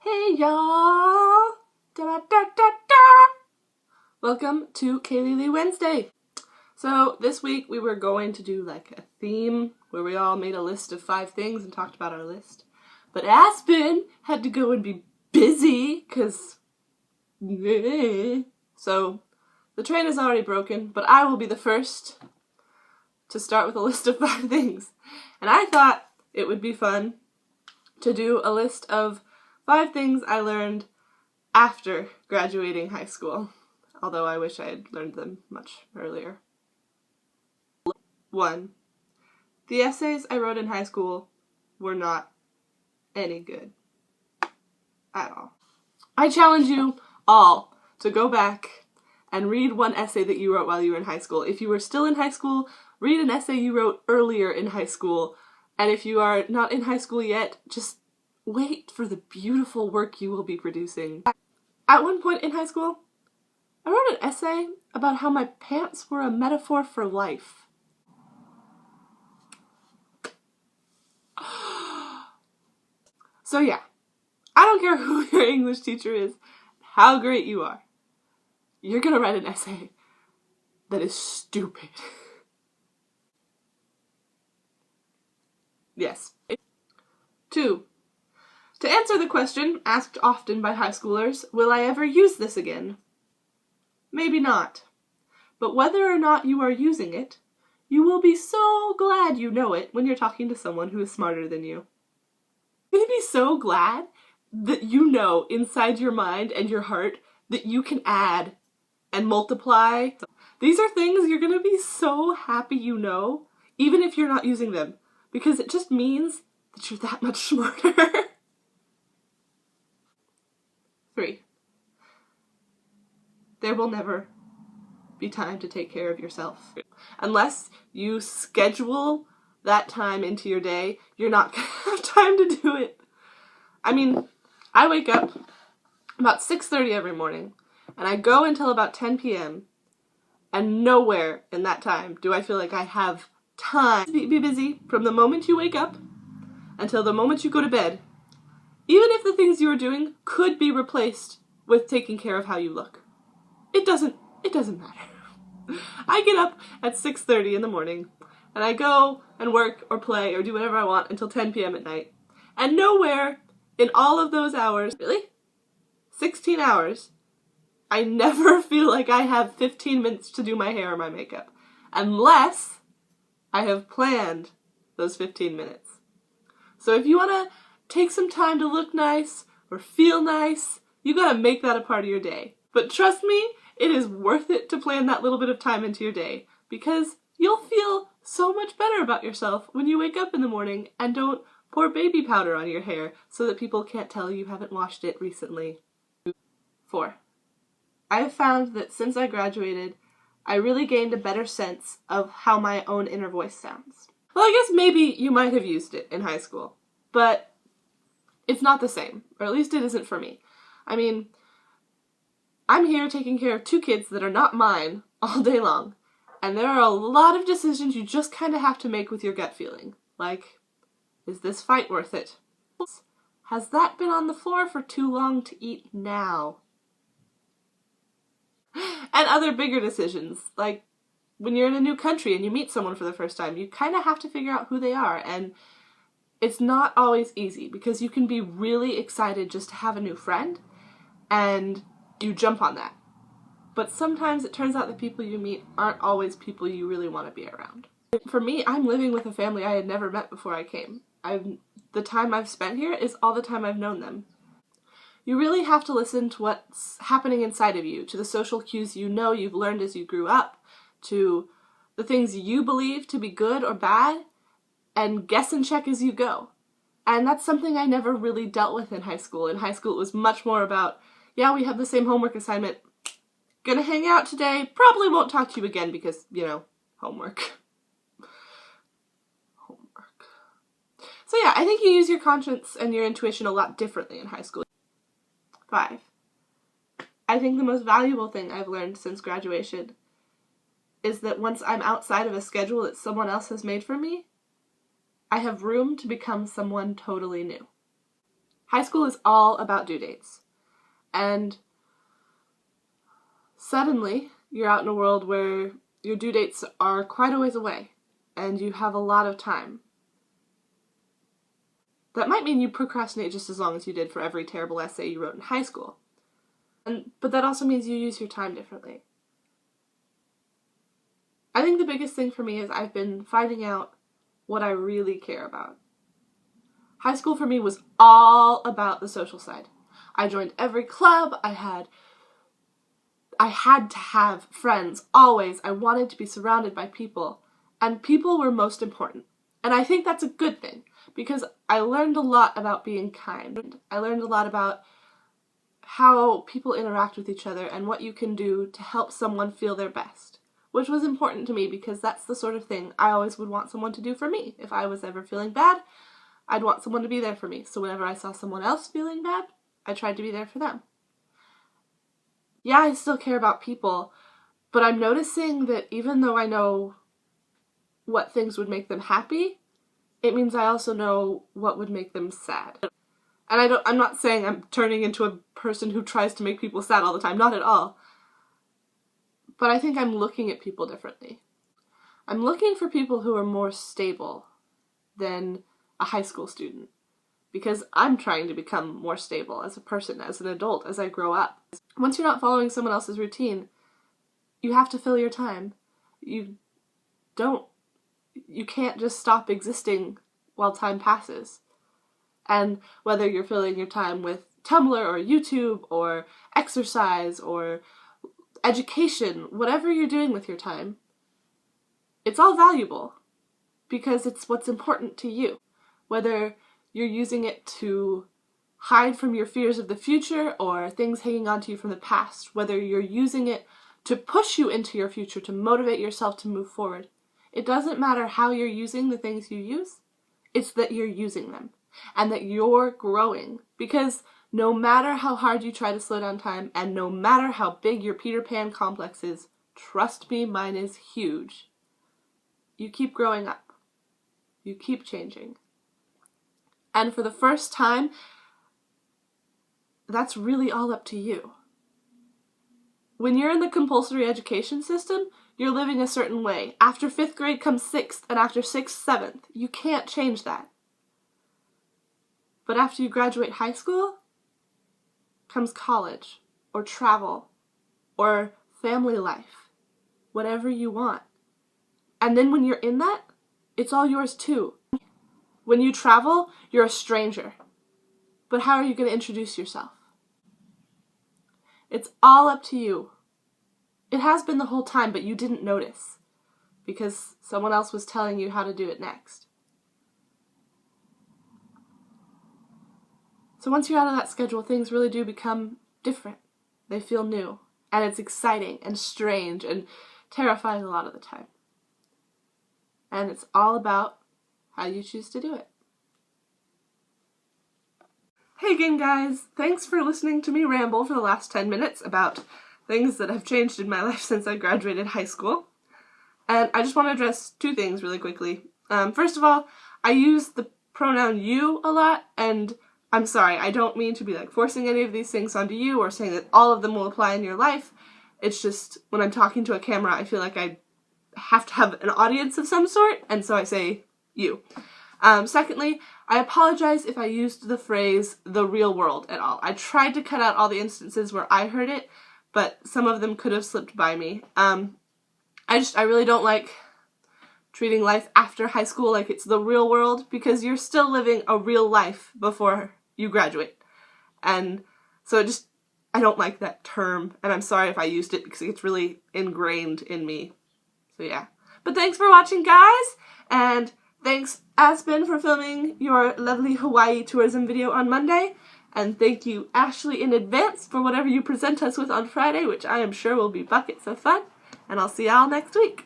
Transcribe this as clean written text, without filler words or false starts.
Hey y'all! Da-da-da-da-da! Welcome to Kaylee Wednesday. So this week we were going to do like a theme where we all made a list of 5 things and talked about our list. But Aspen had to go and be busy because... So the train is already broken, but I will be the first to start with a list of 5 things. And I thought it would be fun to do a list of 5 things I learned after graduating high school, although I wish I had learned them much earlier. 1. The essays I wrote in high school were not any good at all. I challenge you all to go back and read one essay that you wrote while you were in high school. If you were still in high school, read an essay you wrote earlier in high school. And if you are not in high school yet, just wait for the beautiful work you will be producing. At one point in high school, I wrote an essay about how my pants were a metaphor for life. So yeah, I don't care who your English teacher is, how great you are. You're gonna write an essay that is stupid. Yes. 2. To answer the question asked often by high schoolers, will I ever use this again? Maybe not. But whether or not you are using it, you will be so glad you know it when you're talking to someone who is smarter than you. You're gonna be so glad that you know inside your mind and your heart that you can add and multiply. These are things you're gonna be so happy you know, even if you're not using them, because it just means that you're that much smarter. 3. There will never be time to take care of yourself. Unless you schedule that time into your day, you're not gonna have time to do it. I mean, I wake up about 6:30 every morning, and I go until about 10 p.m., and nowhere in that time do I feel like I have time to be busy from the moment you wake up until the moment you go to bed, even if the things you are doing could be replaced with taking care of how you look. It doesn't matter. I get up at 6:30 in the morning, and I go and work or play or do whatever I want until 10 p.m. at night. And nowhere in all of those hours, really? 16 hours, I never feel like I have 15 minutes to do my hair or my makeup, unless I have planned those 15 minutes. So if you want to take some time to look nice or feel nice, you gotta make that a part of your day. But trust me, it is worth it to plan that little bit of time into your day, because you'll feel so much better about yourself when you wake up in the morning and don't pour baby powder on your hair so that people can't tell you haven't washed it recently. 4. I have found that since I graduated, I really gained a better sense of how my own inner voice sounds. Well, I guess maybe you might have used it in high school, but it's not the same, or at least it isn't for me. I mean, I'm here taking care of 2 kids that are not mine all day long, and there are a lot of decisions you just kind of have to make with your gut feeling. Like, is this fight worth it? Has that been on the floor for too long to eat now? And other bigger decisions, like when you're in a new country and you meet someone for the first time, you kind of have to figure out who they are, and it's not always easy because you can be really excited just to have a new friend and you jump on that. But sometimes it turns out the people you meet aren't always people you really want to be around. For me, I'm living with a family I had never met before I came. The time I've spent here is all the time I've known them. You really have to listen to what's happening inside of you, to the social cues you know you've learned as you grew up, to the things you believe to be good or bad, and guess and check as you go. And that's something I never really dealt with in high school. In high school it was much more about, yeah, we have the same homework assignment, gonna hang out today, probably won't talk to you again because, you know, homework. So yeah, I think you use your conscience and your intuition a lot differently in high school. 5. I think the most valuable thing I've learned since graduation is that once I'm outside of a schedule that someone else has made for me, I have room to become someone totally new. High school is all about due dates. And suddenly, you're out in a world where your due dates are quite a ways away, and you have a lot of time. That might mean you procrastinate just as long as you did for every terrible essay you wrote in high school. But that also means you use your time differently. I think the biggest thing for me is I've been finding out what I really care about. High school for me was all about the social side. I joined every club. I had to have friends, always. I wanted to be surrounded by people, and people were most important. And I think that's a good thing, because I learned a lot about being kind. I learned a lot about how people interact with each other and what you can do to help someone feel their best, which was important to me because that's the sort of thing I always would want someone to do for me. If I was ever feeling bad, I'd want someone to be there for me. So whenever I saw someone else feeling bad, I tried to be there for them. Yeah, I still care about people, but I'm noticing that even though I know what things would make them happy, it means I also know what would make them sad. And I'm not saying I'm turning into a person who tries to make people sad all the time, not at all. But I think I'm looking at people differently. I'm looking for people who are more stable than a high school student, because I'm trying to become more stable as a person, as an adult, as I grow up. Once you're not following someone else's routine, you have to fill your time. You can't just stop existing while time passes. And whether you're filling your time with Tumblr or YouTube or exercise or education, whatever you're doing with your time, it's all valuable because it's what's important to you. Whether you're using it to hide from your fears of the future or things hanging on to you from the past, whether you're using it to push you into your future, to motivate yourself to move forward. It doesn't matter how you're using the things you use, it's that you're using them and that you're growing. Because no matter how hard you try to slow down time and no matter how big your Peter Pan complex is, trust me, mine is huge, you keep growing up. You keep changing. And for the first time, that's really all up to you. When you're in the compulsory education system, you're living a certain way. After 5th grade comes 6th, and after 6th, 7th. You can't change that. But after you graduate high school, comes college, or travel, or family life, whatever you want. And then when you're in that, it's all yours too. When you travel, you're a stranger. But how are you going to introduce yourself? It's all up to you. It has been the whole time, but you didn't notice because someone else was telling you how to do it next. So once you're out of that schedule, things really do become different. They feel new, and it's exciting and strange and terrifying a lot of the time. And it's all about how you choose to do it. Hey again, guys! Thanks for listening to me ramble for the last 10 minutes about things that have changed in my life since I graduated high school. And I just want to address 2 things really quickly. First of all, I use the pronoun you a lot, and I'm sorry, I don't mean to be forcing any of these things onto you or saying that all of them will apply in your life. It's just when I'm talking to a camera, I feel like I have to have an audience of some sort, and so I say you. Secondly, I apologize if I used the phrase the real world at all. I tried to cut out all the instances where I heard it, but some of them could have slipped by me. I really don't like treating life after high school like it's the real world, because you're still living a real life before you graduate. And so I don't like that term, and I'm sorry if I used it because it's really ingrained in me. So yeah. But thanks for watching, guys, and thanks, Aspen, for filming your lovely Hawaii tourism video on Monday. And thank you, Ashley, in advance for whatever you present us with on Friday, which I am sure will be buckets of fun. And I'll see y'all next week.